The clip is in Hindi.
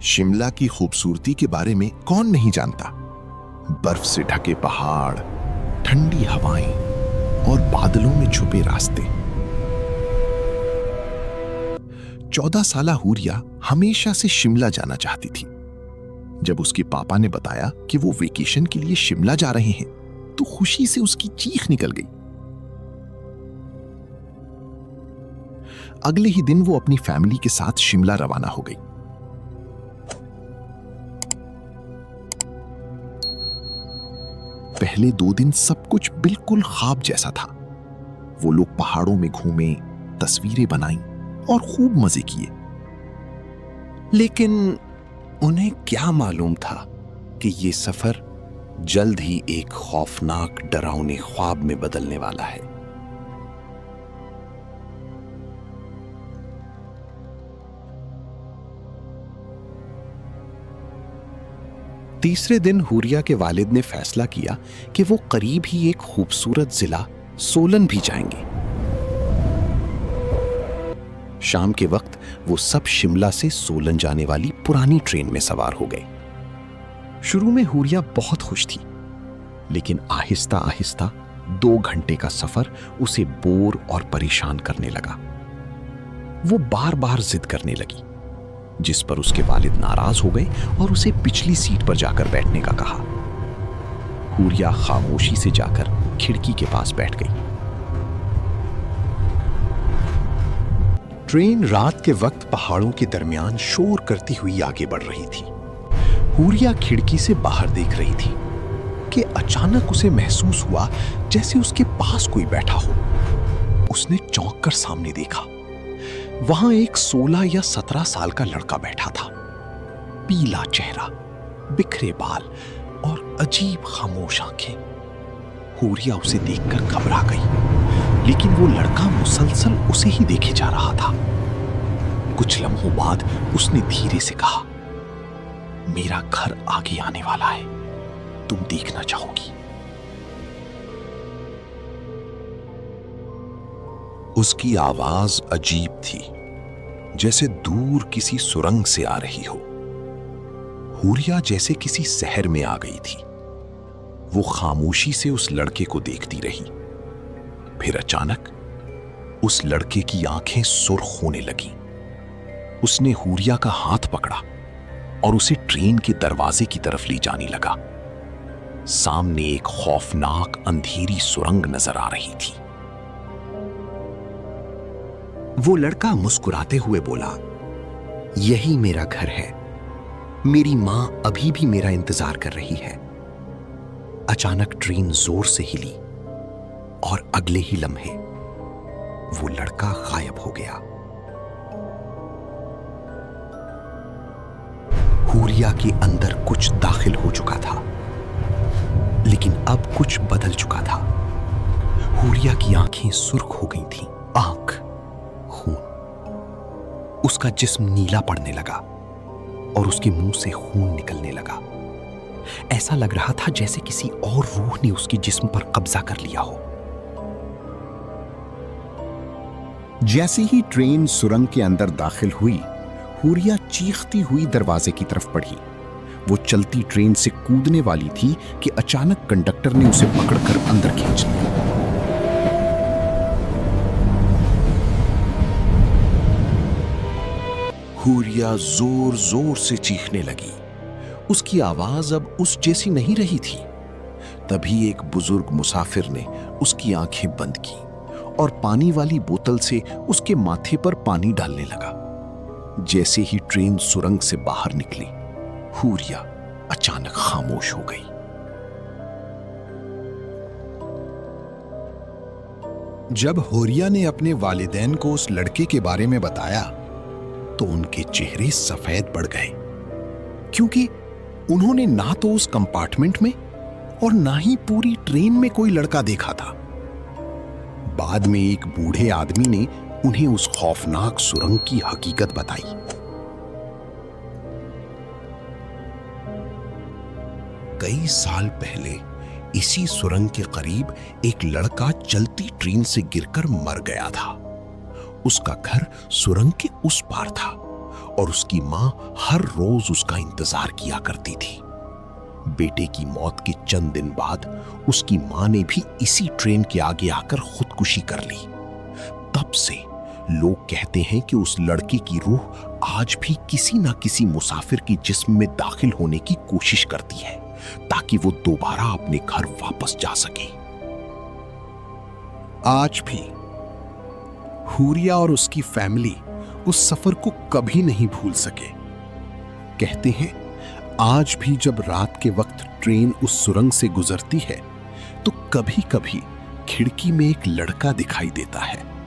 शिमला की खूबसूरती के बारे में कौन नहीं जानता। बर्फ से ढके पहाड़, ठंडी हवाएं और बादलों में छुपे रास्ते। 14 साला हूरिया हमेशा से शिमला जाना चाहती थी। जब उसके पापा ने बताया कि वो वेकेशन के लिए शिमला जा रहे हैं तो खुशी से उसकी चीख निकल गई। अगले ही दिन वो अपनी फैमिली के साथ शिमला रवाना हो गई। पहले 2 दिन सब कुछ बिल्कुल ख्वाब जैसा था। वो लोग पहाड़ों में घूमे, तस्वीरें बनाईं और खूब मजे किए। लेकिन उन्हें क्या मालूम था कि ये सफर जल्द ही एक खौफनाक डरावने ख्वाब में बदलने वाला है। तीसरे दिन हूरिया के वालिद ने फैसला किया कि वो करीब ही एक खूबसूरत जिला सोलन भी जाएंगे। शाम के वक्त वो सब शिमला से सोलन जाने वाली पुरानी ट्रेन में सवार हो गए। शुरू में हूरिया बहुत खुश थी, लेकिन आहिस्ता आहिस्ता 2 घंटे का सफर उसे बोर और परेशान करने लगा। वो बार बार जिद करने लगी, जिस पर उसके वालिद नाराज हो गए और उसे पिछली सीट पर जाकर बैठने का कहा। हूरिया खामोशी से जाकर खिड़की के पास बैठ गई। ट्रेन रात के वक्त पहाड़ों के दरमियान शोर करती हुई आगे बढ़ रही थी। हूरिया खिड़की से बाहर देख रही थी कि अचानक उसे महसूस हुआ जैसे उसके पास कोई बैठा हो। उसने चौंक कर सामने देखा। वहां एक 16 या 17 साल का लड़का बैठा था। पीला चेहरा, बिखरे बाल और अजीब खामोश आंखें। हूरिया उसे देखकर घबरा गई, लेकिन वो लड़का मुसलसल उसे ही देखे जा रहा था। कुछ लम्हों बाद उसने धीरे से कहा, मेरा घर आगे आने वाला है, तुम देखना चाहोगी? उसकी आवाज अजीब थी, जैसे दूर किसी सुरंग से आ रही हो। हूरिया जैसे किसी शहर में आ गई थी। वो खामोशी से उस लड़के को देखती रही। फिर अचानक उस लड़के की आंखें सुर्ख होने लगीं। उसने हूरिया का हाथ पकड़ा और उसे ट्रेन के दरवाजे की तरफ ले जाने लगा। सामने एक खौफनाक अंधेरी सुरंग नजर आ रही थी। वो लड़का मुस्कुराते हुए बोला, यही मेरा घर है। मेरी मां अभी भी मेरा इंतजार कर रही है। अचानक ट्रेन जोर से हिली और अगले ही लम्हे वो लड़का गायब हो गया। हूरिया के अंदर कुछ दाखिल हो चुका था, लेकिन अब कुछ बदल चुका था। हूरिया की आंखें सुर्ख हो गई थीं। आंख, खून। उसका जिस्म नीला पड़ने लगा और उसके मुंह से खून निकलने लगा। ऐसा लग रहा था जैसे किसी और रूह ने उसके जिस्म पर कब्जा कर लिया हो। जैसे ही ट्रेन सुरंग के अंदर दाखिल हुई, हूरिया चीखती हुई दरवाजे की तरफ बढ़ी। वो चलती ट्रेन से कूदने वाली थी कि अचानक कंडक्टर ने उसे पकड़कर अंदर खींच लिया। हूरिया जोर जोर से चीखने लगी। उसकी आवाज अब उस जैसी नहीं रही थी। तभी एक बुजुर्ग मुसाफिर ने उसकी आंखें बंद की और पानी वाली बोतल से उसके माथे पर पानी डालने लगा। जैसे ही ट्रेन सुरंग से बाहर निकली, हूरिया अचानक खामोश हो गई। जब हूरिया ने अपने वालिदैन को उस लड़के के बारे में बताया तो उनके चेहरे सफेद पड़ गए, क्योंकि उन्होंने ना तो उस कंपार्टमेंट में और ना ही पूरी ट्रेन में कोई लड़का देखा था। बाद में एक बूढ़े आदमी ने उन्हें उस खौफनाक सुरंग की हकीकत बताई। कई साल पहले इसी सुरंग के करीब एक लड़का चलती ट्रेन से गिरकर मर गया था। उसका घर सुरंग के उस पार था और उसकी मां हर रोज उसका इंतजार किया करती थी। बेटे की मौत के चंद दिन बाद उसकी मां ने भी इसी ट्रेन के आगे आकर खुदकुशी कर ली। तब से लोग कहते हैं कि उस लड़के की रूह आज भी किसी ना किसी मुसाफिर के जिस्म में दाखिल होने की कोशिश करती है ताकि वो दोबारा अपने घर वापस जा सके। आज भी हुरिया और उसकी फैमिली उस सफर को कभी नहीं भूल सके। कहते हैं आज भी जब रात के वक्त ट्रेन उस सुरंग से गुजरती है तो कभी-कभी खिड़की में एक लड़का दिखाई देता है